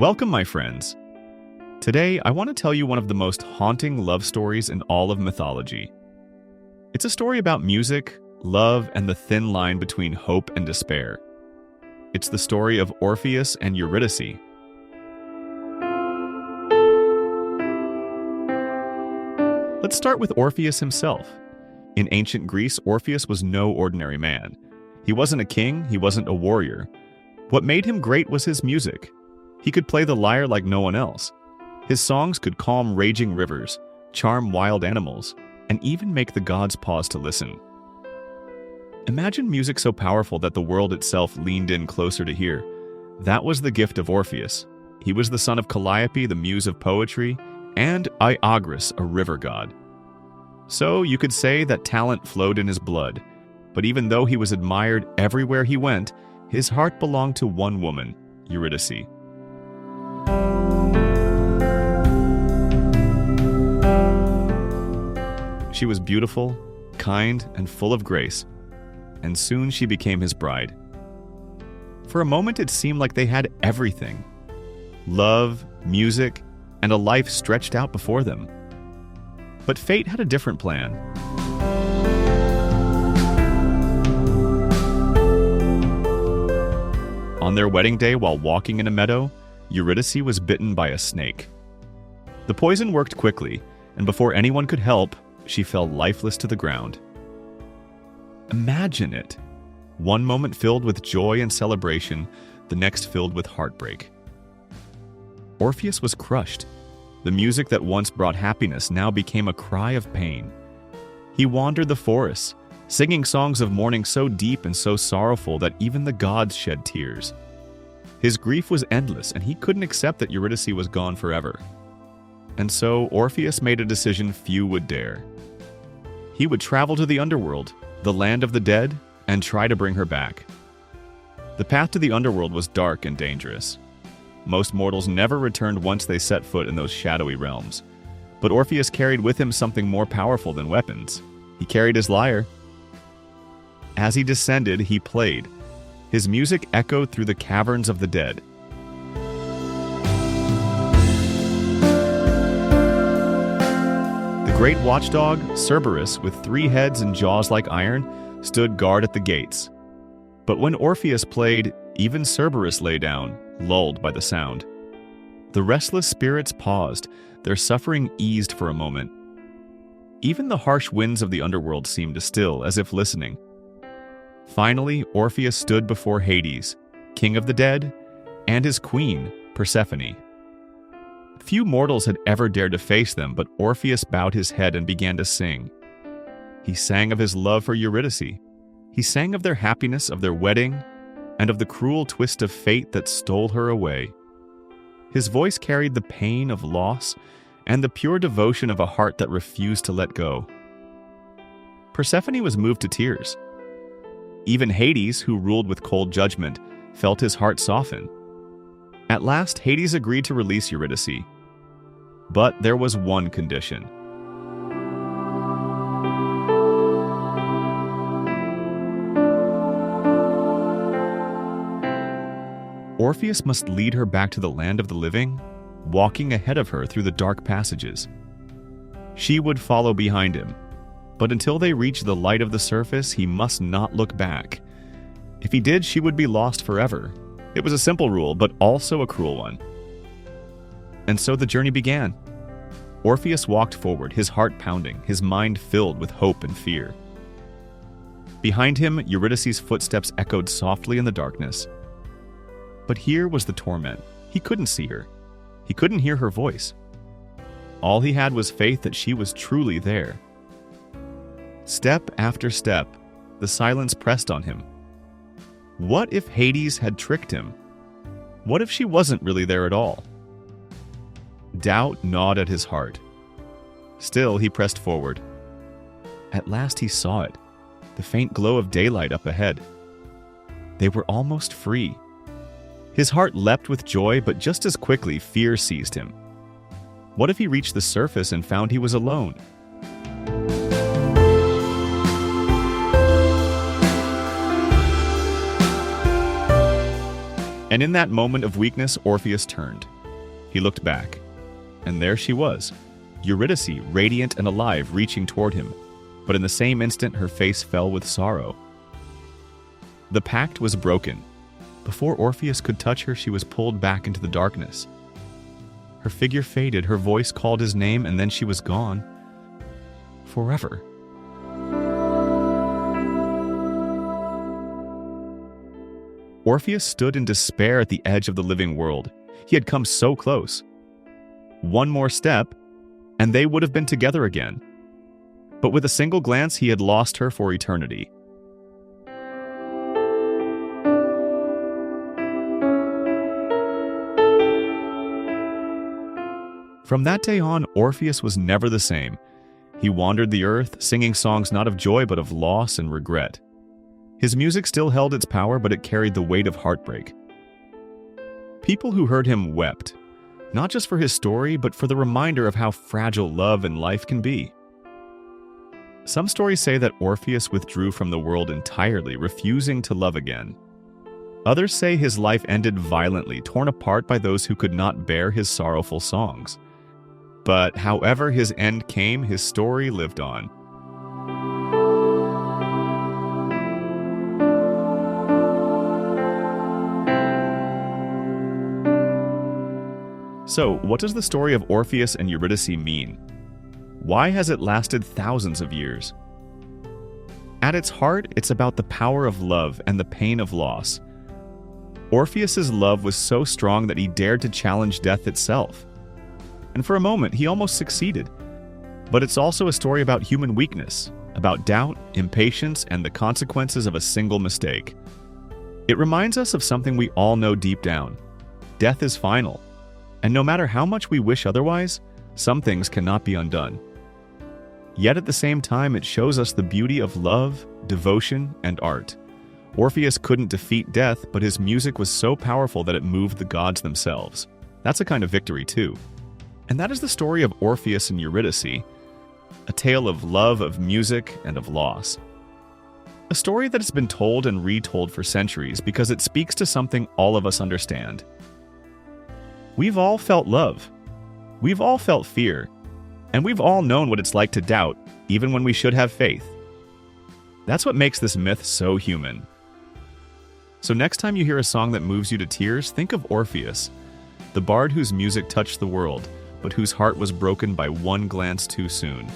Welcome, my friends. Today, I want to tell you one of the most haunting love stories in all of mythology. It's a story about music, love, and the thin line between hope and despair. It's the story of Orpheus and Eurydice. Let's start with Orpheus himself. In ancient Greece, Orpheus was no ordinary man. He wasn't a king, he wasn't a warrior. What made him great was his music. He could play the lyre like no one else. His songs could calm raging rivers, charm wild animals, and even make the gods pause to listen. Imagine music so powerful that the world itself leaned in closer to hear. That was the gift of Orpheus. He was the son of Calliope, the muse of poetry, and Iagris, a river god. So you could say that talent flowed in his blood, but even though he was admired everywhere he went, his heart belonged to one woman, Eurydice. She was beautiful, kind, and full of grace, and soon she became his bride. For a moment it seemed like they had everything: love, music, and a life stretched out before them. But fate had a different plan. On their wedding day, while walking in a meadow, Eurydice was bitten by a snake. The poison worked quickly, and before anyone could help, she fell lifeless to the ground. Imagine it. One moment filled with joy and celebration, the next filled with heartbreak. Orpheus was crushed. The music that once brought happiness now became a cry of pain. He wandered the forests, singing songs of mourning so deep and so sorrowful that even the gods shed tears. His grief was endless, and he couldn't accept that Eurydice was gone forever. And so Orpheus made a decision few would dare. He would travel to the Underworld, the land of the dead, and try to bring her back. The path to the Underworld was dark and dangerous. Most mortals never returned once they set foot in those shadowy realms. But Orpheus carried with him something more powerful than weapons. He carried his lyre. As he descended, he played. His music echoed through the caverns of the dead. The great watchdog, Cerberus, with 3 heads and jaws like iron, stood guard at the gates. But when Orpheus played, even Cerberus lay down, lulled by the sound. The restless spirits paused, their suffering eased for a moment. Even the harsh winds of the underworld seemed to still, as if listening. Finally, Orpheus stood before Hades, king of the dead, and his queen, Persephone. Few mortals had ever dared to face them, but Orpheus bowed his head and began to sing. He sang of his love for Eurydice. He sang of their happiness, of their wedding, and of the cruel twist of fate that stole her away. His voice carried the pain of loss and the pure devotion of a heart that refused to let go. Persephone was moved to tears. Even Hades, who ruled with cold judgment, felt his heart soften. At last, Hades agreed to release Eurydice. But there was one condition. Orpheus must lead her back to the land of the living, walking ahead of her through the dark passages. She would follow behind him, but until they reached the light of the surface, he must not look back. If he did, she would be lost forever. It was a simple rule, but also a cruel one. And so the journey began. Orpheus walked forward, his heart pounding, his mind filled with hope and fear. Behind him, Eurydice's footsteps echoed softly in the darkness. But here was the torment. He couldn't see her. He couldn't hear her voice. All he had was faith that she was truly there. Step after step, the silence pressed on him. What if Hades had tricked him? What if she wasn't really there at all? Doubt gnawed at his heart. Still, he pressed forward. At last he saw it, the faint glow of daylight up ahead. They were almost free. His heart leapt with joy, but just as quickly fear seized him. What if he reached the surface and found he was alone? And in that moment of weakness, Orpheus turned. He looked back, and there she was, Eurydice, radiant and alive, reaching toward him. But in the same instant, her face fell with sorrow. The pact was broken. Before Orpheus could touch her, she was pulled back into the darkness. Her figure faded, her voice called his name, and then she was gone. Forever. Orpheus stood in despair at the edge of the living world. He had come so close. One more step, and they would have been together again. But with a single glance, he had lost her for eternity. From that day on, Orpheus was never the same. He wandered the earth, singing songs not of joy but of loss and regret. His music still held its power, but it carried the weight of heartbreak. People who heard him wept, not just for his story, but for the reminder of how fragile love and life can be. Some stories say that Orpheus withdrew from the world entirely, refusing to love again. Others say his life ended violently, torn apart by those who could not bear his sorrowful songs. But however his end came, his story lived on. So, what does the story of Orpheus and Eurydice mean? Why has it lasted thousands of years? At its heart, it's about the power of love and the pain of loss. Orpheus's love was so strong that he dared to challenge death itself. And for a moment, he almost succeeded. But it's also a story about human weakness, about doubt, impatience, and the consequences of a single mistake. It reminds us of something we all know deep down. Death is final. And no matter how much we wish otherwise, some things cannot be undone. Yet at the same time, it shows us the beauty of love, devotion, and art. Orpheus couldn't defeat death, but his music was so powerful that it moved the gods themselves. That's a kind of victory, too. And that is the story of Orpheus and Eurydice, a tale of love, of music, and of loss. A story that has been told and retold for centuries because it speaks to something all of us understand. We've all felt love. We've all felt fear. And we've all known what it's like to doubt, even when we should have faith. That's what makes this myth so human. So next time you hear a song that moves you to tears, think of Orpheus, the bard whose music touched the world, but whose heart was broken by one glance too soon.